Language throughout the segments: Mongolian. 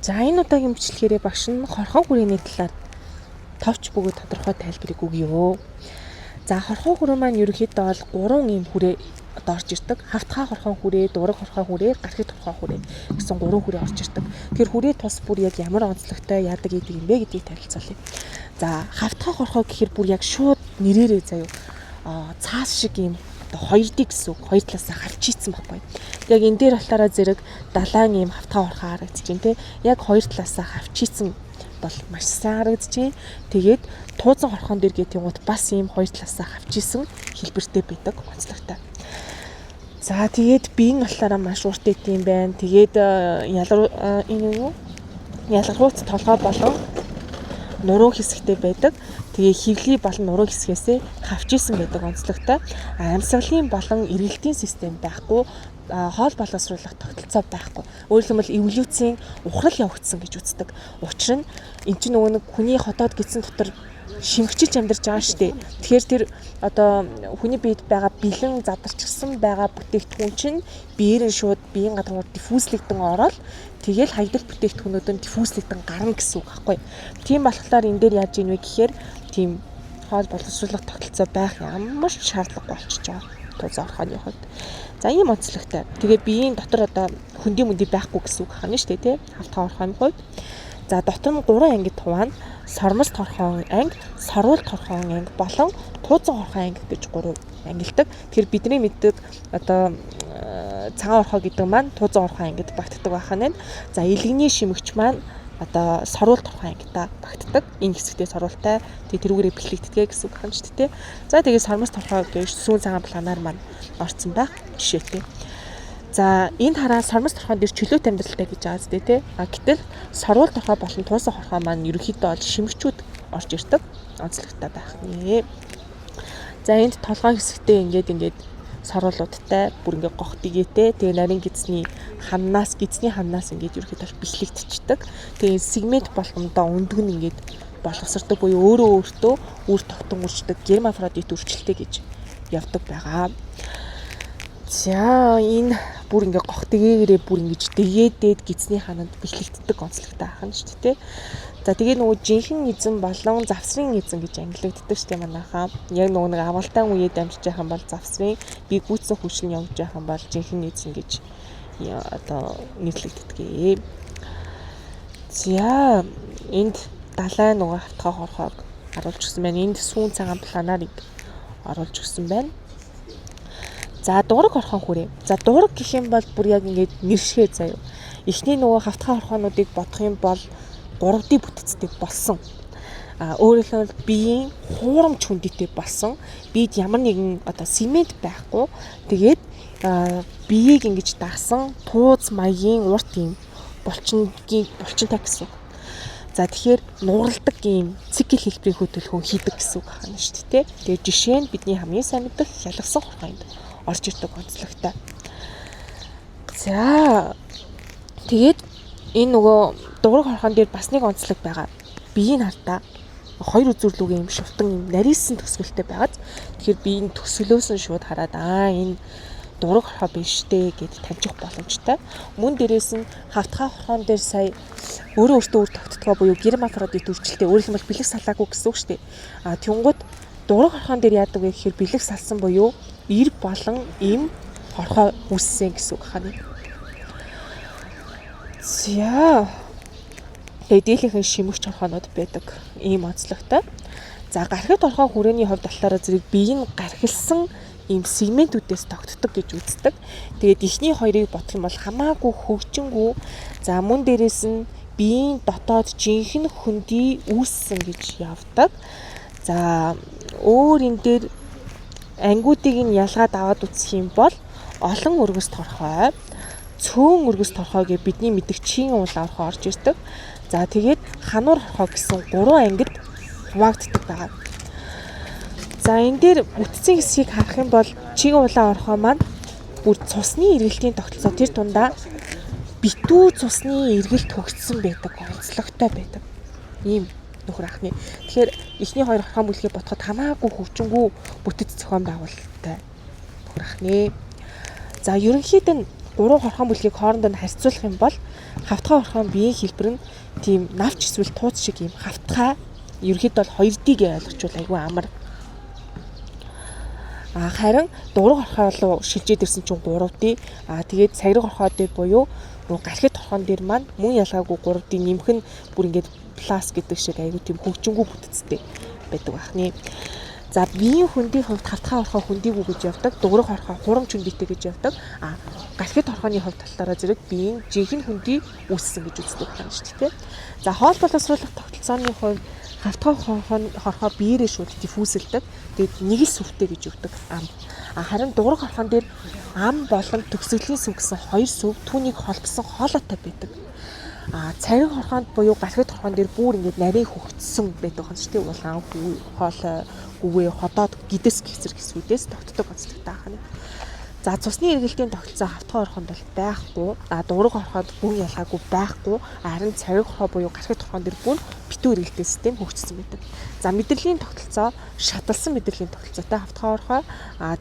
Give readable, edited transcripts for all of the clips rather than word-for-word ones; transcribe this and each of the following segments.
За энэ удаагийн бичлэгээрээ багш нь хорхон хүрээний талаар товч бөгөөд тодорхой тайлбарыг өгье. За хорхон хүрээ маань ерөнхийдөө бол 3 ийм хүрээ орж ирдэг. Хавтгай хорхон хүрээ, дураг хорхон хүрээ, гархит хорхон хүрээ гэсэн 3 хүрээ орж ирдэг. Тэр хүрээ тус бүр яг ямар онцлогтой яадаг гэдэг юм бэ гэдгийг танилцуулъя. За хавтгай хорхон гэхэр бүр яг шууд нэрээрээ заяа цаас шиг ийм хоёр дэг гэсэн үг. Хоёр талаасаа хавчийцсан байхгүй. Яг энэ дээр болохоор зэрэг далайн ийм хавтгай хорхон харагдаж байна те. Яг хоёр талаасаа хавчийцсан бол маш сайн харагдаж байна. Тэгээд туузан хорхон дээр гэх юм уу бас ийм хоёр талаасаа хавчийсан хэлбэртэй байдаг онцлогтой. За тэгээд биеийн болохоор маш урт эт юм байна. Тэгээд ялгархууц толгой болон нуруу хэсэгтэй байдаг. Тэгээ хөвлий болон нуруу хэсгээс хавчийсан байдаг онцлогтой. Амьсгалын болон эргэлтийн систем байхгүй, хоол боловсруулах тогтолцоо байхгүй. Өөрөөр хэлбэл эволюцийн ухрал явагдсан гэж үздэг. Учир нь эн чинь нөгөө нэг хүний хотоод гидсэн дотор шимгчиж амьдарч байгаа шүү дээ. Тэгэхээр тэр одоо хүний биед байгаа бэлэн задарчсан байгаа бүтээгдэхүүн чинь биеэр нь шууд биеийн гадуур диффузлэгдэн ороод тэгэл хаягдал бүтээгдэхүүнүүд нь диффузлэгдэн гарна гэсэн үг байхгүй. Тийм болохоор энэ дээр яаж ийн вэ гэхээр тийм хоол боловсруулах тогтолцоо байх ямар ч шаардлага болчихж байгаа. Туузан хорхооны хувьд. За ийм онцлогтой. Тэгээ биеийн дотор одоо хөндөй мөндөй байхгүй гэсэн үг хана шүү дээ тий. Хавтгай хорхооны хувьд. За дотор нь 3 ангид хуваана. Сормос хорхон анги, сорвол хорхон анги болон туузан хорхон анги гэж 3 ангилдаг. Тэгэхээр бидний мэддэг одоо цагаан хорхоо гэдэг маань туузан хорхон ангид багтдаг байхаа. За илгэний шимэгч маань одоо сорвол хорхон ангидаа багтдаг. Энэ хэсэгтээ сорволтай тэрүүгээрээ бэлэгддэг гэсэн үг хань шүү дээ. За тэгээд сормос хорхоо гэж сүүн цагаан планаар маань орцсон байх жишээтэй. За энэ хараа сормос хорхон дээр чөлөөт амьдралтай гэж байгаа зү тий. Гэтэл сорвол хорхоо болон туузан хорхоо маань ерөнхийдөө бол шимэгчүүд орж ирдэг онцлогтой байх нэ. За энд толгой хэсэгтээ ингээд сорволуудтай бүр ингээд гох дэгээтэй тэгээ нарийн гидсний ханнаас ингээд ерөнхийдөө бэлэгдчихдэг. Тэгээ сегмент болгондоо өндөг нь ингээд боловсрдог буюу өөртөө үр тогтон үрждэг гермафродит үржилтэй гэж явдаг байгаа. За энэ бүр ингээ гох дэгээгээрээ бүр ингэж дэгээдээд гидсний хананд бэлэгддэг онцлогтой ахна шүү дээ. За тэгээ нөгөө жинхэнэ эзэн болон завсрын эзэн гэж ангилагддаг шүү дээ манайхаа. Яг нөгөө нэг авалтаан үеэд амьдарч байгаа юм бол завсрын би гүйцэн хүчил явж байгаа юм бол жинхэнэ эзэн гэж одоо нэрлэгддэг. За энд далайн нөгөө хавтгай хорхоог харуулж өгсөн байна. Энд сүүн цагаан планарыг оруулж өгсөн байна. За дураг хорхон хүрээ. За дураг гэх юм бол бүр яг ингээд нэршгээ заяа. Эхний нөгөө хавтгай хорхоонуудыг бодох юм бол 3D бүтцтэй болсон. Өөрөөр хэлбэл биеийн хуурамч хүндийтэй болсон. Биед ямар нэгэн одоо семент байхгүй. Тэгээд биеийг ингэж дагсан тууз маягийн урт юм булчинтай гэсэн. За тэгэхээр нууралдаг ийм цикл хэлбэрийн хөтөлбөр хийдэг гэсэн үг байна шүү дээ. Тэгээд жишээ нь бидний хамгийн сайн мэддэг хялгсан хорхоонд орж ирдэг онцлогтой. За тэгээд энэ нөгөө дураг хорхон дээр бас нэг онцлог байгаа. Биеийн хартаа хоёр үзүүрлүүгийн юм шувтан юм нарийсан төсгөлтэй байгаад тэгэхээр биеийн төсөлөөс нь шууд хараад энэ дураг хорхоо биш дээ гэд таньчих боломжтой. Мөн дээрээс нь хавтгай хорхон дээр сая өөртөө үр тогтдгоо буюу гермафродит үржилтэй өөрөөр хэлбэл бэлэг салаагүй гэсэн үг шүү дээ. Тэнгууд дураг хорхон дээр яадаг вэ гэхээр бэлэг салсан буюу ир болон им хорхоо үүссэн гэсэн үг хана. За тэгээд дийлэнх шимэгч хорхоонууд байдаг ийм онцлогтой. За гархит хорхоо хүрээний хувьд болохоор зэрэг бие нь гархилсан ийм сегментүүдээс тогтдог гэж үздэг. Тэгээд эхний хоёрыг бодох юм бол хамаагүй хөгжингүү. За мөн дээрээс нь биеийн дотоод жинхэнэ хөндөй үүссэн гэж явдаг. За өөр энэ дээр ангиудыг нь ялгаад аваад үзэх юм бол олон өргөс торхой, цөөн өргөс торхой гэж бидний мэддэг чин уулаа орхоо орж ирдэг. За тэгээд хануур хорхоо гэсэн 3 ангид хуваагддаг байгаа. За энэ дээр бүтцийн хэсгийг харах юм бол чин уулаа орхоо маань бүр цусны эргэлтийн тогтолцоо тэр тундаа битүү цусны эргэлт хөгжсөн байдаг онцлогтой байдаг. Ийм нөхөр ахны. Тэгэхээр эхний хоёр хорхон бүлгээ бодоход хамаагүй хөгжингүү бүтэц зохион байгуулалттай нөхөр ахны. За ерөнхийд нь 3 хорхон бүлгийг хоорондоо харьцуулах юм бол хавтгай орхон биеийн хэлбэр нь тийм навч эсвэл тууц шиг юм хавтгай ерөөхдөө бол 2D-г ойлгочвол айгүй амар. Харин дураг орхоо руу шилжээд ирсэн чинь 3D. Тэгээд цагираг орхоо дээр буюу нуу галхид орхон дээр маань мөн ялгаагүй 3D нэмэх нь бүр ингээд плас гэдэг шиг айгүй тийм хөгжингүү бүтцтэй байдаг бахны. За биеийн хөндийн хувьд хавтгай орхоо хөндийгүү гэж явдаг, дуграх орхоо хурамч хөндийтэй гэж явдаг. Галхид орхооны хувьд талаараа зэрэг биеийн жинхэнэ хөндий үүссэн гэж үздэг байна шүү дээ. За хоол боловсруулах тогтолцооны хувьд хавтгай орхоо биеэрээ шууд диффузэлдэг. Тэгээд нэг л сүвтэй гэж өгдөг ам. Харин дуграх орхон дээр ам болон төгсгөлийн сүв гэсэн хоёр сүв түүнийг холбосон хоолойтой байдаг. Цариг орхоонд буюу галхид орхон дээр бүр ингээд нарийн хөгжсөн байдаг юм шүү дээ. Улаан хоолой гүвээ ходоод гидэс гисэр гэсвүүдээс тогтдог онцлогтой байна. За цусны эргэлтийн тогтолцоо хавтгай орхонд бол байхгүй. Дуураг орхоод бүр ялгаагүй байхгүй. Харин цариг орхоо буюу галхид орхон дээр бүр битүү эргэлтийн систем хөгжсөн байдаг. За мэдрэлийн тогтолцоо шаталсан мэдрэлийн тогтолцоотой хавтгай орхоо.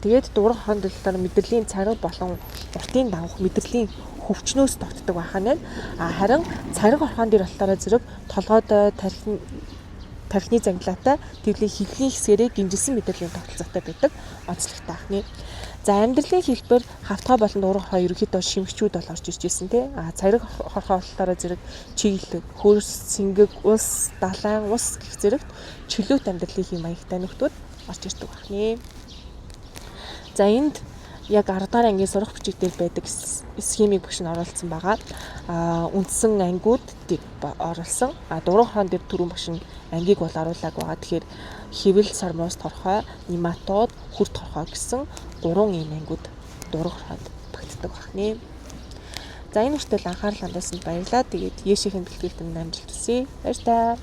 Тэгээд дуураг орхонд болохоор мэдрэлийн цариг болон уртын давах мэдрэлийн хөвчнөөс тогтдог байхаа нь. Харин цариг орхон дээр болохоор зэрэг толгойд тархины зангилаатай тэвлийн хилний хэсгэрээ гинжилсэн мэдрэлийн тогтолцоотой байдаг онцлогтой ахны. За амьдралын хэлбэр хавтгай болон дуурах орхоо ерөнхийдөө шимэгчүүд бол орж ирж байсан тий. Цариг орхоо болохоор зэрэг чиглэг, хөрс, цэнгэг, ус, далайн, ус гэх зэрэгт чөлөөт амьдралын хэм маягтай нөхдүүд орж ирдэг ахны. За энд яг 10 дахь ангийн сурах бичиг дээр байдаг схемийг багш нь оруулсан байгаа. Үндсэн ангиудыг оруулсан. Дуурах орхон дээр түрүүн багш нь ангийг бол оруулаг байгаа. Тэгэхээр хэвэл, сормоос торхой, нематод, хүр торхой гэсэн 3 ийм ангиуд дуурах орхонд багтдаг байна. За энэ хүртэл анхаарал хандуулсанд баярлалаа. Тэгээд Яшихийн бэлтгэлтэнд амжилт хүсье. Баяр таа.